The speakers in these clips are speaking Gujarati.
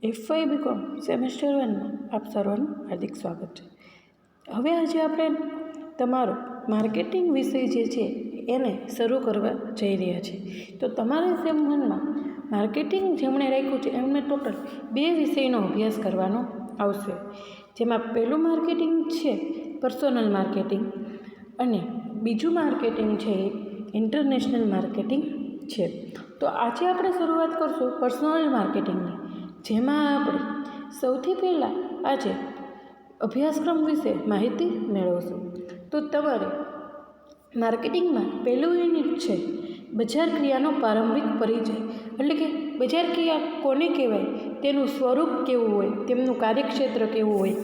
FY BCom સેમેસ્ટર 1માં આપ સર્વનું હાર્દિક સ્વાગત છે. હવે આજે આપણે તમારો માર્કેટિંગ વિષય જે છે એને શરૂ કરવા જઈ રહ્યા છીએ. તો તમારે સેમ 1માં માર્કેટિંગ જેમણે રાખ્યું છે એમને ટોટલ 2 વિષયનો અભ્યાસ કરવાનો આવશે. જેમાં પહેલું માર્કેટિંગ છે પર્સનલ માર્કેટિંગ અને બીજું માર્કેટિંગ છે એ ઇન્ટરનેશનલ માર્કેટિંગ છે. તો આજે આપણે શરૂઆત કરશું પર્સનલ માર્કેટિંગની, જેમાં આપણે સૌથી પહેલાં આજે અભ્યાસક્રમ વિશે માહિતી મેળવશું. તો તમારે માર્કેટિંગમાં પહેલું યુનિટ છે બજાર ક્રિયાનો પ્રારંભિક પરિચય, એટલે કે બજાર ક્રિયા કોને કહેવાય, તેનું સ્વરૂપ કેવું હોય, તેમનું કાર્યક્ષેત્ર કેવું હોય,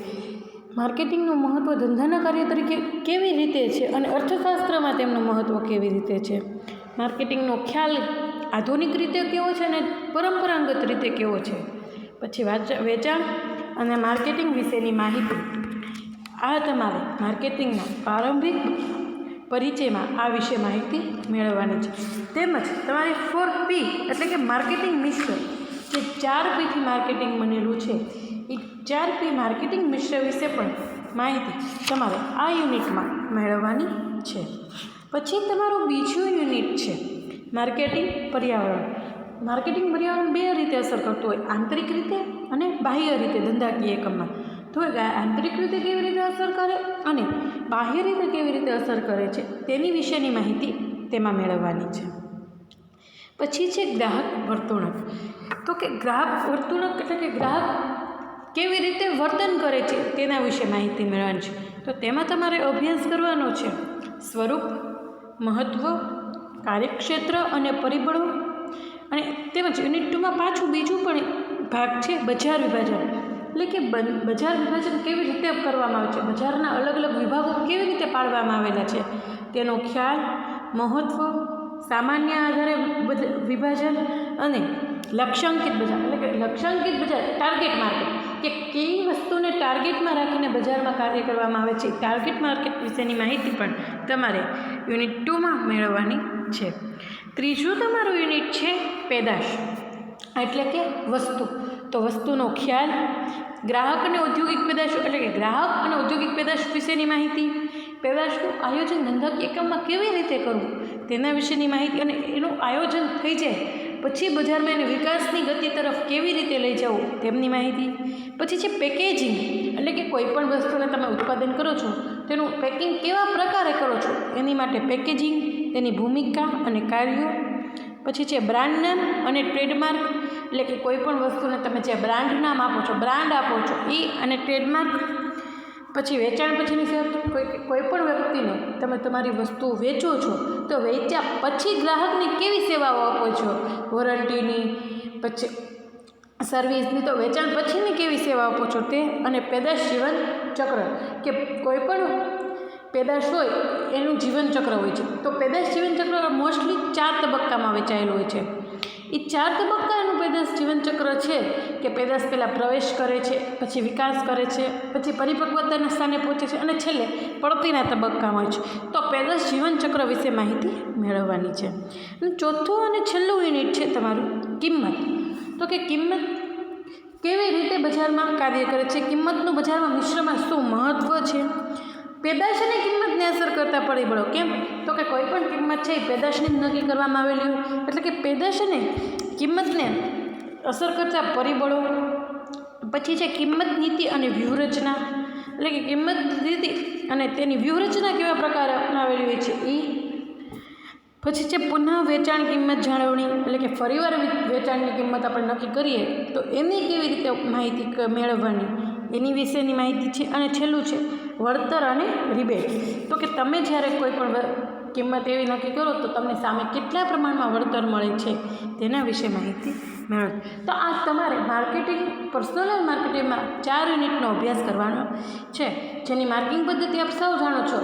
માર્કેટિંગનું મહત્ત્વ ધંધાના કાર્ય તરીકે કેવી રીતે છે અને અર્થશાસ્ત્રમાં તેમનું મહત્ત્વ કેવી રીતે છે, માર્કેટિંગનો ખ્યાલ આધુનિક રીતે કેવો છે અને પરંપરાગત રીતે કેવો છે, પછી વેચાણ અને માર્કેટિંગ વિશેની માહિતી. આ તમારે માર્કેટિંગના પ્રારંભિક પરિચયમાં આ વિશે માહિતી મેળવવાની છે. તેમજ તમારે 4P એટલે કે માર્કેટિંગ મિશ્ર, જે 4Pથી માર્કેટિંગ બનેલું છે, એ 4P માર્કેટિંગ મિશ્ર વિશે પણ માહિતી તમારે આ યુનિટમાં મેળવવાની છે. પછી તમારું બીજું યુનિટ છે માર્કેટિંગ પર્યાવરણ. માર્કેટિંગ પર્યાવરણ 2 રીતે અસર કરતું હોય, આંતરિક રીતે અને બાહ્ય રીતે ધંધાકીય એકમમાં. તો આંતરિક રીતે કેવી રીતે અસર કરે અને બાહ્ય રીતે કેવી રીતે અસર કરે છે તેની વિશેની માહિતી તેમાં મેળવવાની છે. પછી છે ગ્રાહક વર્તણૂક. તો કે ગ્રાહક વર્તણૂક એટલે કે ગ્રાહક કેવી રીતે વર્તન કરે છે તેના વિશે માહિતી મેળવવાની છે. તો તેમાં તમારે અભ્યાસ કરવાનો છે સ્વરૂપ, મહત્ત્વ, કાર્યક્ષેત્ર અને પરિબળો. અને તેમજ યુનિટ 2માં પાછું બીજું પણ ભાગ છે બજાર વિભાજન, એટલે કે બજાર વિભાજન કેવી રીતે કરવામાં આવે છે, બજારના અલગ અલગ વિભાગો કેવી રીતે પાડવામાં આવેલા છે તેનો ખ્યાલ, મહત્ત્વ, સામાન્ય આધારે વિભાજન અને લક્ષ્યાંકિત બજાર, એટલે કે લક્ષ્યાંકિત બજાર ટાર્ગેટ માર્કેટ, કે કઈ વસ્તુને ટાર્ગેટમાં રાખીને બજારમાં કાર્ય કરવામાં આવે છે, ટાર્ગેટ માર્કેટ વિશેની માહિતી પણ તમારે યુનિટ 2માં મેળવવાની છે. ત્રીજું તમારું યુનિટ છે પેદાશ, એટલે કે વસ્તુ. તો વસ્તુનો ખ્યાલ, ગ્રાહક અને ઔદ્યોગિક પેદાશો, એટલે કે ગ્રાહક અને ઔદ્યોગિક પેદાશ વિશેની માહિતી, પેદાશનું આયોજન ધંધાકીય એકમમાં કેવી રીતે કરવું તેના વિશેની માહિતી, અને એનું આયોજન થઈ જાય પછી બજારમાં એને વિકાસની ગતિ તરફ કેવી રીતે લઈ જવું તેમની માહિતી. પછી છે પેકેજિંગ, એટલે કે કોઈપણ વસ્તુને તમે ઉત્પાદન કરો છો તેનું પેકિંગ કેવા પ્રકારે કરો છો એની માટે પેકેજિંગ, તેની ભૂમિકા અને કાર્યો. પછી છે બ્રાન્ડ નામ અને ટ્રેડમાર્ક, એટલે કે કોઈપણ વસ્તુને તમે જે બ્રાન્ડ નામ આપો છો, બ્રાન્ડ આપો છો એ અને ટ્રેડમાર્ક. પછી વેચાણ પછીની શરત, કોઈપણ વ્યક્તિને તમે તમારી વસ્તુ વેચો છો તો વેચ્યા પછી ગ્રાહકને કેવી સેવાઓ આપો છો, વોરંટીની, પછી સર્વિસની, તો વેચાણ પછીની કેવી સેવા આપો છો તે. અને પેદાશ જીવન ચક્ર, કે કોઈપણ પેદાશ હોય એનું જીવનચક્ર હોય છે. તો પેદાશ જીવનચક્ર મોસ્ટલી 4 તબક્કામાં વહેંચાયેલું હોય છે. એ 4 તબક્કાનું પેદાશ જીવનચક્ર છે કે પેદાશ પહેલાં પ્રવેશ કરે છે, પછી વિકાસ કરે છે, પછી પરિપક્વતાના સ્થાને પહોંચે છે અને છેલ્લે પડતીના તબક્કામાં હોય છે. તો પેદાશ જીવનચક્ર વિશે માહિતી મેળવવાની છે. અને ચોથું અને છેલ્લું યુનિટ છે તમારું કિંમત. તો કે કિંમત કેવી રીતે બજારમાં કાર્ય કરે છે, કિંમતનું બજારમાં મિશ્રમાં શું મહત્ત્વ છે, પેદાશ અને કિંમતને અસર કરતા પરિબળો. કેમ? તો કે કોઈ પણ કિંમત છે એ પેદાશની જ નક્કી કરવામાં આવેલી હોય, એટલે કે પેદાશ અને કિંમતને અસર કરતા પરિબળો. પછી છે કિંમત નીતિ અને વ્યૂહરચના, એટલે કે કિંમત નીતિ અને તેની વ્યૂહરચના કેવા પ્રકારે અપનાવેલી હોય છે એ. પછી છે પુનઃ વેચાણ કિંમત જાળવણી, એટલે કે ફરીવાર વેચાણની કિંમત આપણે નક્કી કરીએ તો એની કેવી રીતે માહિતી મેળવવાની એની વિશેની માહિતી છે. અને છેલ્લું છે વળતર અને રિબેટ, તો કે તમે જ્યારે કોઈ પણ કિંમત એવી નક્કી કરો તો તમને સામે કેટલા પ્રમાણમાં વળતર મળે છે તેના વિશે માહિતી મેળવો. તો આ તમારે માર્કેટિંગ, પર્સનલ માર્કેટિંગમાં 4 યુનિટનો અભ્યાસ કરવાનો છે, જેની માર્કિંગ પદ્ધતિ આપ સૌ જાણો છો.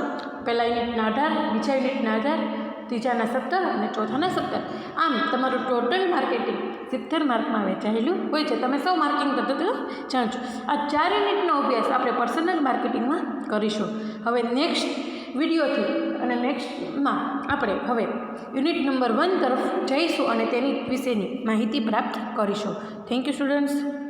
પહેલા યુનિટના 18, બીજા યુનિટના 18, ત્રીજાના 17 અને ચોથાના 17. આમ તમારું ટોટલ માર્કેટિંગ 70 માર્કમાં વહેંચાયેલું હોય છે. તમે સૌ માર્કિંગ પદ્ધતિઓ જાણો છો. આ 4 યુનિટનો અભ્યાસ આપણે પર્સનલ માર્કેટિંગમાં કરીશું. હવે નેક્સ્ટ વિડીયોથી અને નેક્સ્ટમાં આપણે હવે યુનિટ નંબર 1 તરફ જઈશું અને તેની વિશેની માહિતી પ્રાપ્ત કરીશું. Thank you students.